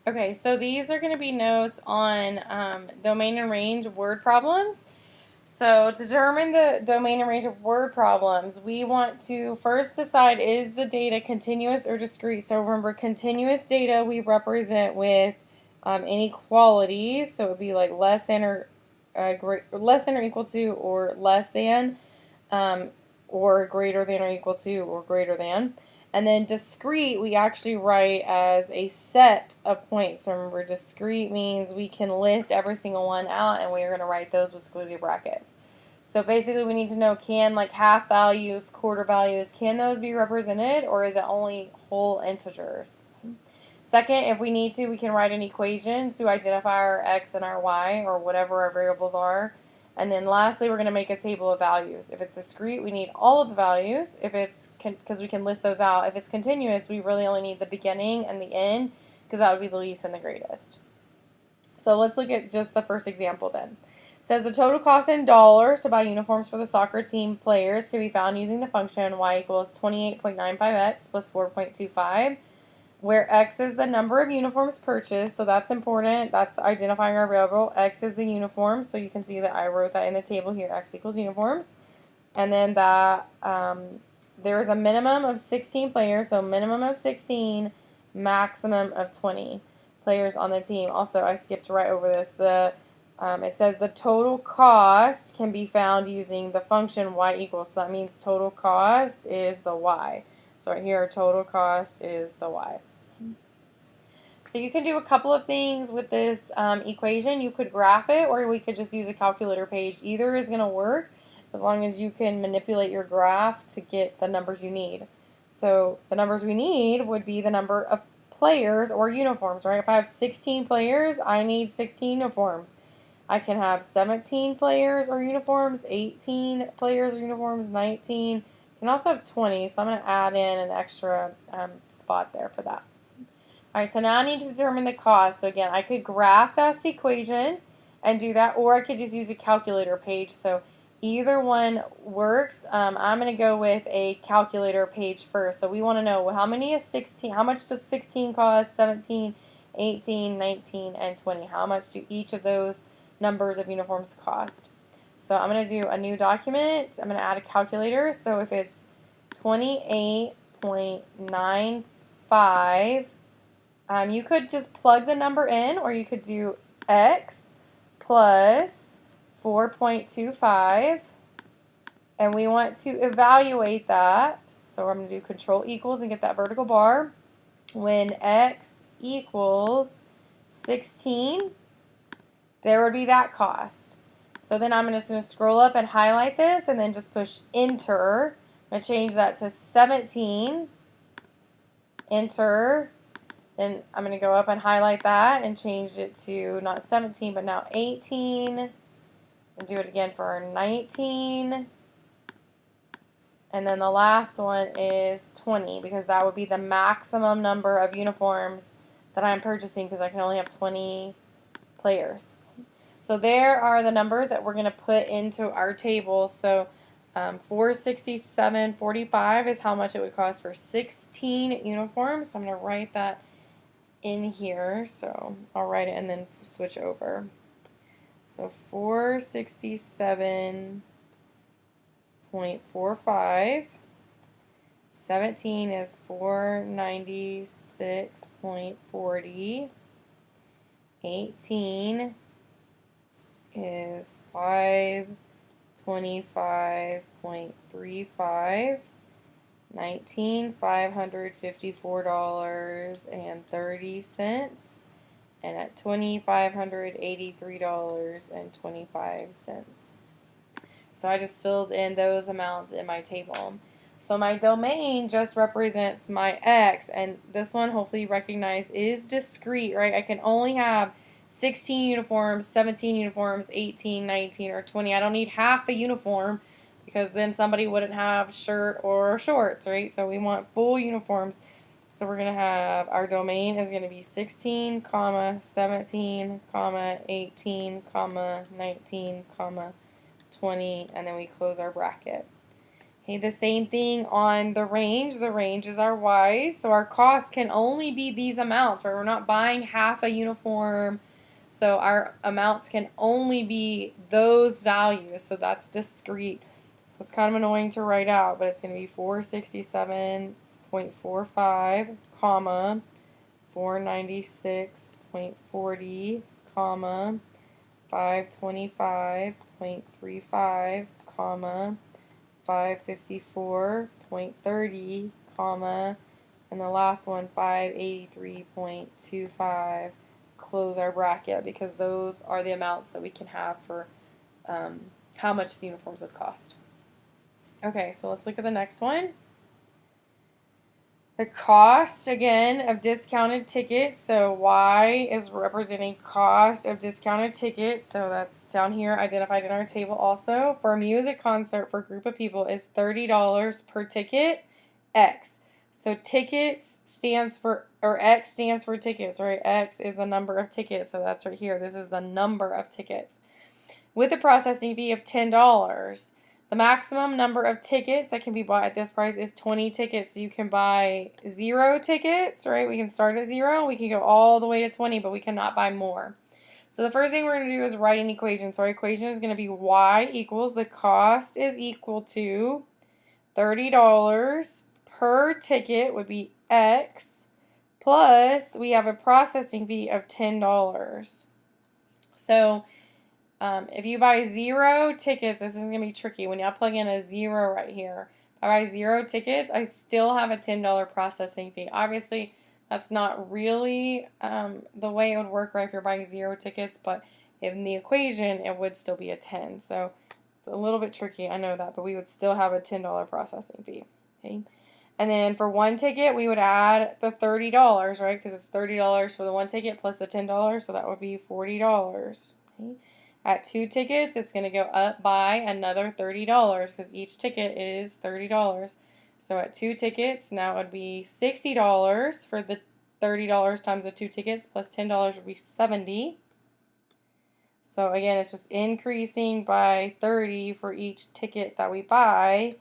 Okay, so these are going to be notes on domain and range word problems. So to determine the domain and range of word problems, we want to first decide, is the data continuous or discrete? So remember, continuous data we represent with inequalities. So it would be like less than or less than or equal to, or less than, or greater than or equal to, or greater than. And then discrete we actually write as a set of points. So remember, discrete means we can list every single one out, and we're going to write those with squiggly brackets. So basically we need to know, can like half values, quarter values, can those be represented, or is it only whole integers? Second, if we need to, we can write an equation to identify our x and our y, or whatever our variables are. And then lastly, we're going to make a table of values. If it's discrete, we need all of the values. If it's, because we can list those out. If it's continuous, we really only need the beginning and the end, because that would be the least and the greatest. So let's look at just the first example then. It says the total cost in dollars to buy uniforms for the soccer team players can be found using the function y equals 28.95x plus 4.25, where x is the number of uniforms purchased, so that's important. That's identifying our variable. X is the uniforms, so you can see that I wrote that in the table here, x equals uniforms. And then that there is a minimum of 16 players, so minimum of 16, maximum of 20 players on the team. Also, I skipped right over this. It says the total cost can be found using the function y equals, so that means total cost is the y. So right here, total cost is the y. So you can do a couple of things with this equation. You could graph it, or we could just use a calculator page. Either is going to work as long as you can manipulate your graph to get the numbers you need. So the numbers we need would be the number of players or uniforms, right? If I have 16 players, I need 16 uniforms. I can have 17 players or uniforms, 18 players or uniforms, 19. You can also have 20, so I'm going to add in an extra spot there for that. All right, so now I need to determine the cost. So again, I could graph this equation and do that, or I could just use a calculator page. So either one works. I'm going to go with a calculator page first. So we want to know, well, how many is 16? How much does 16 cost? 17, 18, 19, and 20. How much do each of those numbers of uniforms cost? So I'm going to do a new document. I'm going to add a calculator. So if it's 28.95, you could just plug the number in, or you could do x plus 4.25, and we want to evaluate that. So I'm going to do control equals and get that vertical bar. When x equals 16, there would be that cost. So then I'm just going to scroll up and highlight this, and then just push enter. I'm going to change that to 17, enter. Then I'm going to go up and highlight that and change it to not 17, but now 18. And do it again for 19. And then the last one is 20, because that would be the maximum number of uniforms that I'm purchasing, because I can only have 20 players. So there are the numbers that we're going to put into our table. So $467.45 is how much it would cost for 16 uniforms. So I'm going to write that in here. So I'll write it and then switch over. So 467.45. 17 is 496.40. 18 is 525.35. 19, $554.30, and at 20, $583.25. So I just filled in those amounts in my table. So my domain just represents my x, and this one, hopefully you recognize, is discrete, right? I can only have 16 uniforms, 17 uniforms, 18, 19, or 20. I don't need half a uniform, because then somebody wouldn't have shirt or shorts, right? So we want full uniforms. So we're going to have, our domain is going to be 16, 17, 18, 19, 20, and then we close our bracket. Okay, the same thing on the range. The range is our Y's, so our cost can only be these amounts, right? We're not buying half a uniform, so our amounts can only be those values, so that's discrete. So it's kind of annoying to write out, but it's going to be 467.45, comma, 496.40, comma, 525.35, comma, 554.30, comma, and the last one 583.25. Close our bracket because those are the amounts that we can have for how much the uniforms would cost. Okay, so let's look at the next one. The cost, again, of discounted tickets. So Y is representing cost of discounted tickets. So that's down here, identified in our table also. For a music concert for a group of people is $30 per ticket, X. So tickets stands for, or X stands for tickets, right? X is the number of tickets. So that's right here. This is the number of tickets. With a processing fee of $10. The maximum number of tickets that can be bought at this price is 20 tickets. So you can buy 0 tickets, right? We can start at 0. We can go all the way to 20, but we cannot buy more. So the first thing we're going to do is write an equation. So our equation is going to be Y equals the cost is equal to $30 per ticket would be X, plus we have a processing fee of $10. So if you buy 0 tickets, this is going to be tricky. When y'all plug in a 0 right here, if I buy 0 tickets, I still have a $10 processing fee. Obviously, that's not really the way it would work, right, if you're buying 0 tickets, but in the equation, it would still be a 10. So it's a little bit tricky, I know that, but we would still have a $10 processing fee. Okay. And then for 1 ticket, we would add the $30, right, because it's $30 for the 1 ticket plus the $10, so that would be $40. Okay. At 2 tickets, it's going to go up by another $30 because each ticket is $30. So at 2 tickets, now it would be $60 for the $30 times the 2 tickets plus $10 would be $70. So again, it's just increasing by 30 for each ticket that we buy,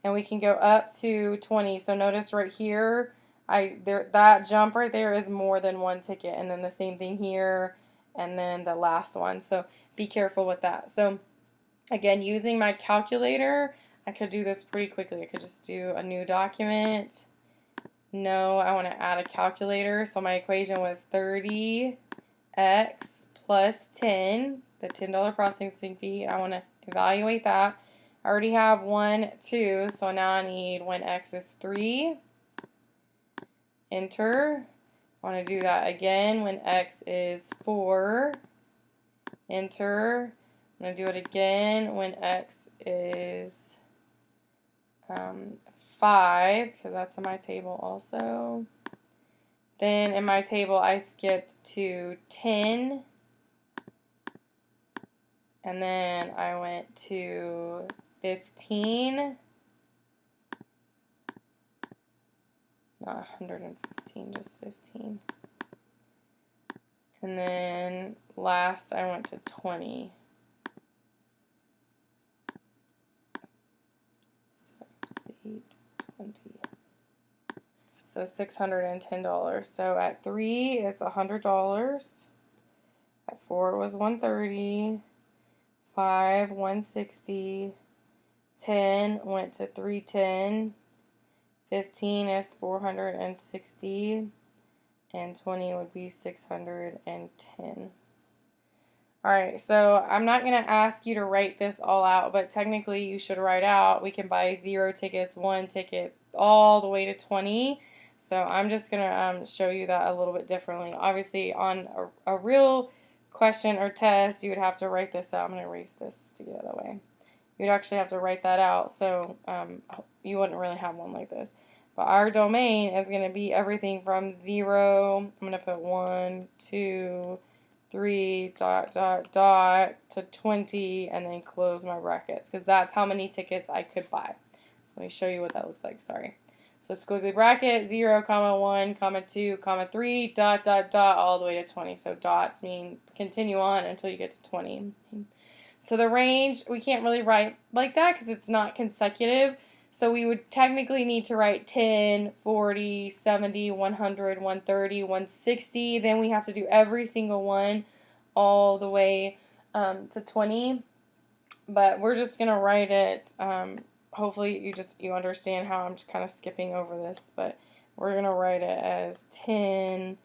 and we can go up to 20. So notice right here, that jump right there is more than 1 ticket, and then the same thing here, and then the last one. So be careful with that. So again, using my calculator, I could do this pretty quickly. I could just do a new document. No, I want to add a calculator. So my equation was 30x plus 10, the $10 processing fee. I want to evaluate that. I already have 1, 2, so now I need when x is 3. Enter. I want to do that again when x is 4. Enter. I'm going to do it again when x is 5, because that's in my table also. Then in my table I skipped to 10, and then I went to 15, not 115, just 15. And then last I went to 20. So 8, 20. So $610. So at 3 it's $100. At 4 it was $130. 5 $160. 10 went to $310. 15 is $460. And 20 would be $610. Alright, so I'm not going to ask you to write this all out, but technically you should write out. We can buy 0 tickets, 1 ticket, all the way to 20. So I'm just going to show you that a little bit differently. Obviously, on a real question or test, you would have to write this out. I'm going to erase this to get it out of the way. You'd actually have to write that out, so you wouldn't really have one like this. But our domain is going to be everything from 0, I'm going to put 1, 2, 3, dot, dot, dot, to 20, and then close my brackets, because that's how many tickets I could buy. So let me show you what that looks like, sorry. So squiggly bracket, 0, comma, 1, comma, 2, comma, 3, dot, dot, dot, all the way to 20. So dots mean continue on until you get to 20. So the range, we can't really write like that because it's not consecutive. So we would technically need to write 10, 40, 70, 100, 130, 160. Then we have to do every single one all the way to 20. But we're just going to write it. Hopefully you understand how I'm just kind of skipping over this. But we're going to write it as 10,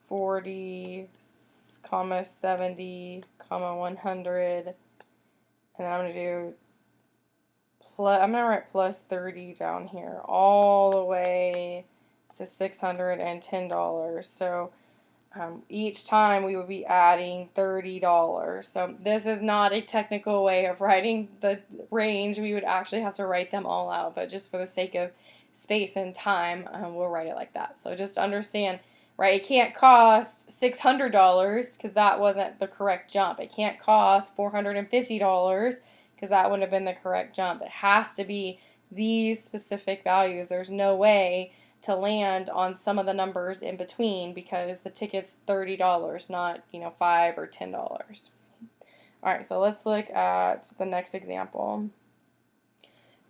40, comma 70, comma 100. And then I'm going to do I'm going to write plus 30 down here all the way to $610. So each time we would be adding $30. So this is not a technical way of writing the range. We would actually have to write them all out, but just for the sake of space and time, we'll write it like that. So just understand, right, it can't cost $600 because that wasn't the correct jump. It can't cost $450 because that wouldn't have been the correct jump. It has to be these specific values. There's no way to land on some of the numbers in between because the ticket's $30, not, $5 or $10. All right, so let's look at the next example.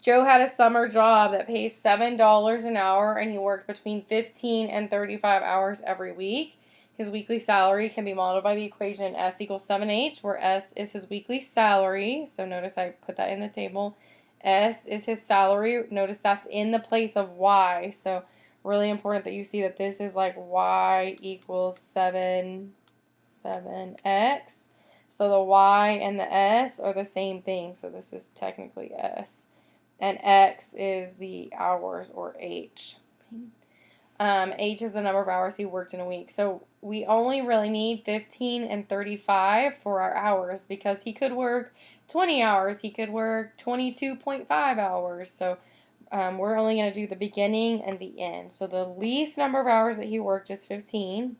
Joe had a summer job that pays $7 an hour, and he worked between 15 and 35 hours every week. His weekly salary can be modeled by the equation S equals 7H, where S is his weekly salary. So notice I put that in the table. S is his salary. Notice that's in the place of Y. So really important that you see that this is like Y equals 7x. So the Y and the S are the same thing. So this is technically S. And X is the hours, or H. H is the number of hours he worked in a week. So we only really need 15 and 35 for our hours because he could work 20 hours. He could work 22.5 hours. So we're only going to do the beginning and the end. So the least number of hours that he worked is 15.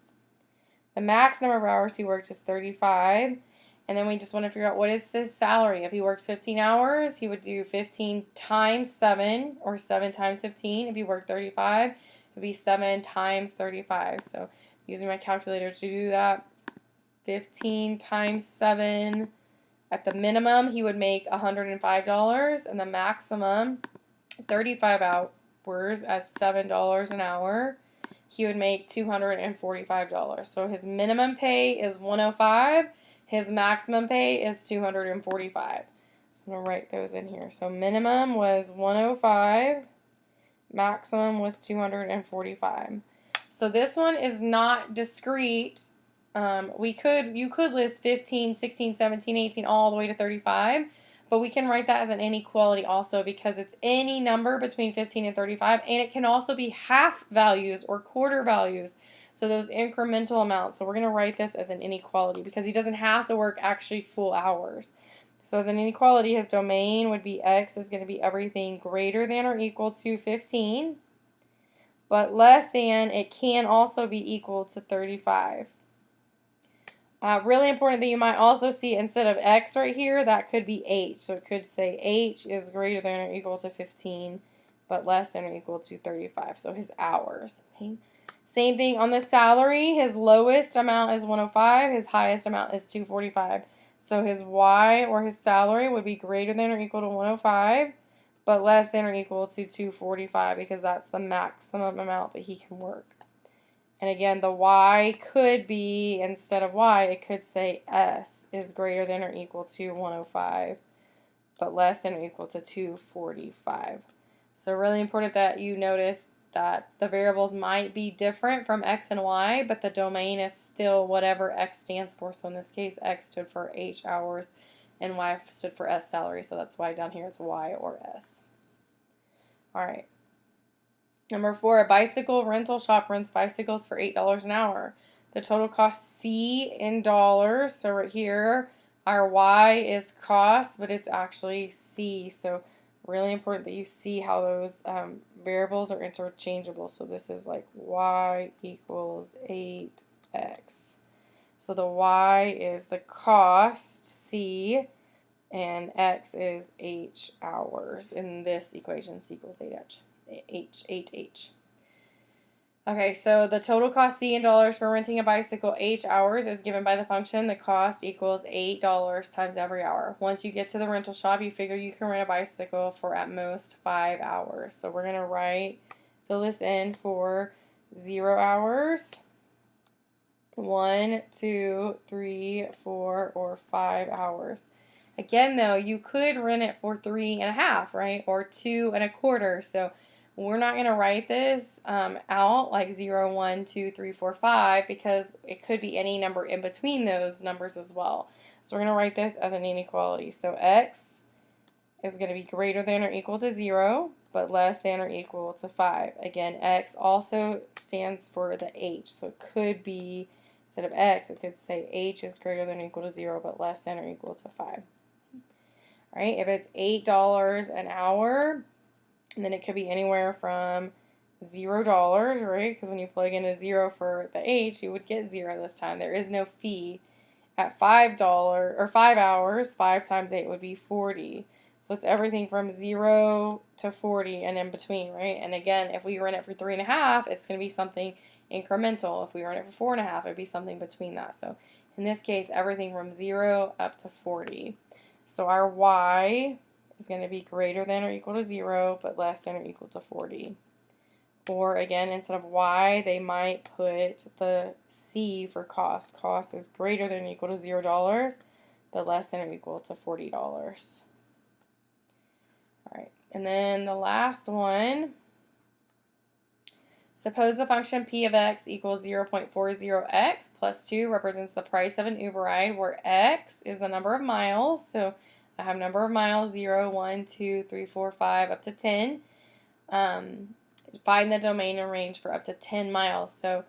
The max number of hours he worked is 35. And then we just want to figure out what is his salary. If he works 15 hours, he would do 15 times 7, or 7 times 15. If he worked 35, it would be 7 times 35. So using my calculator to do that, 15 times 7, at the minimum, he would make $105, and the maximum, 35 hours at $7 an hour, he would make $245. So his minimum pay is $105. His maximum pay is $245. So I'm going to write those in here. So minimum was $105. Maximum was $245. So this one is not discrete. You could list 15, 16, 17, 18, all the way to 35. But we can write that as an inequality also because it's any number between 15 and 35. And it can also be half values or quarter values. So those incremental amounts. So we're going to write this as an inequality because he doesn't have to work actually full hours. So as an inequality, his domain would be X is going to be everything greater than or equal to 15. But less than, it can also be equal to 35. Really important that you might also see instead of X right here, that could be H. So it could say H is greater than or equal to 15, but less than or equal to 35. So his hours. Okay. Same thing on the salary. His lowest amount is 105. His highest amount is 245. So his Y, or his salary, would be greater than or equal to 105, but less than or equal to 245 because that's the maximum amount that he can work. And again, the Y could be, instead of Y, it could say S is greater than or equal to 105, but less than or equal to 245. So really important that you notice that the variables might be different from X and Y, but the domain is still whatever X stands for. So in this case, X stood for H, hours, and Y stood for S, salary. So that's why down here it's Y or S. All right. Number 4, a bicycle rental shop rents bicycles for $8 an hour. The total cost C in dollars. So right here, our Y is cost, but it's actually C. So really important that you see how those variables are interchangeable. So this is like Y equals 8X. So the Y is the cost, C, and X is H, hours. In this equation, C equals 8H. Okay, so the total cost C in dollars for renting a bicycle H hours is given by the function the cost equals $8 times every hour. Once you get to the rental shop, you figure you can rent a bicycle for at most 5 hours. So we're going to fill this in for 0 hours, 1, 2, 3, 4, or 5 hours. Again, though, you could rent it for 3.5, right? Or 2.25. So we're not going to write this out like 0, 1, 2, 3, 4, 5 because it could be any number in between those numbers as well. So we're going to write this as an inequality. So x is going to be greater than or equal to 0, but less than or equal to 5. Again, x also stands for the h. So it could be, instead of x, it could say h is greater than or equal to 0, but less than or equal to 5. All right, if it's $8 an hour, and then it could be anywhere from $0, right? Because when you plug in a 0 for the H, you would get 0 this time. There is no fee. At $5 or 5 hours, 5 times 8 would be 40. So it's everything from 0 to 40 and in between, right? And again, if we rent it for 3.5, it's going to be something incremental. If we rent it for 4.5, it'd be something between that. So in this case, everything from 0 up to 40. So our y is going to be greater than or equal to 0, but less than or equal to 40. Or again, instead of y, they might put the c for cost. Cost is greater than or equal to $0, but less than or equal to $40. All right, and then the last one. Suppose the function p of x equals 0.40x plus 2 represents the price of an Uber ride, where x is the number of miles. So I have number of miles 0, 1, 2, 3, 4, 5, up to 10. Find the domain and range for up to 10 miles. So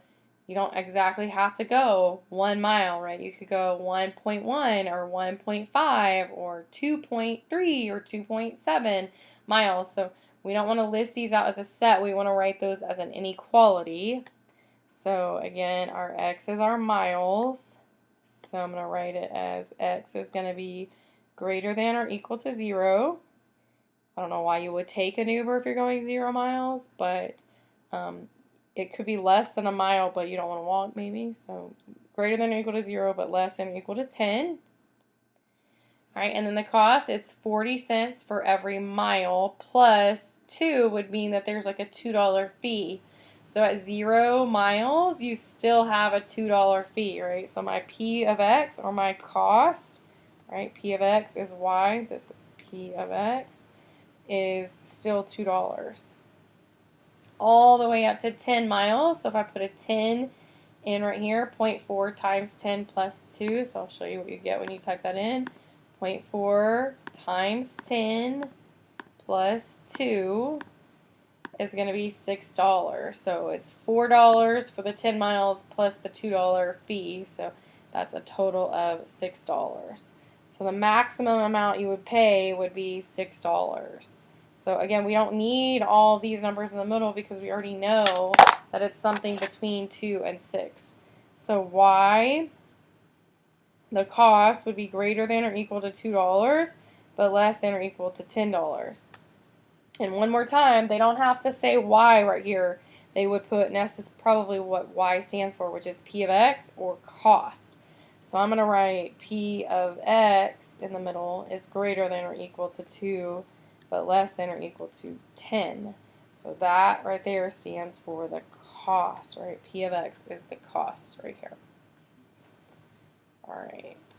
you don't exactly have to go 1 mile, right? You could go 1.1 or 1.5 or 2.3 or 2.7 miles. So we don't want to list these out as a set. We want to write those as an inequality. So again, our x is our miles. So I'm going to write it as x is going to be greater than or equal to 0. I don't know why you would take an Uber if you're going 0 miles, but it could be less than a mile, but you don't want to walk maybe. So greater than or equal to 0, but less than or equal to 10. All right, and then the cost, it's 40 cents for every mile, plus 2 would mean that there's like a $2 fee. So at 0 miles, you still have a $2 fee, right? So my p of x, or my cost, right, p of x is y, this is p of x, is still $2. All the way up to 10 miles, so if I put a 10 in right here, 0.4 times 10 plus 2, so I'll show you what you get when you type that in. 0.4 times 10 plus 2 is going to be $6. So it's $4 for the 10 miles plus the $2 fee. So that's a total of $6. So the maximum amount you would pay would be $6. So again, we don't need all these numbers in the middle because we already know that it's something between 2 and 6. So y, the cost, would be greater than or equal to $2, but less than or equal to $10. And one more time, they don't have to say y right here. They would put, and this is probably what y stands for, which is p of x or cost. So I'm going to write p of x in the middle is greater than or equal to 2, but less than or equal to 10. So that right there stands for the cost, right? P of x is the cost right here. All right.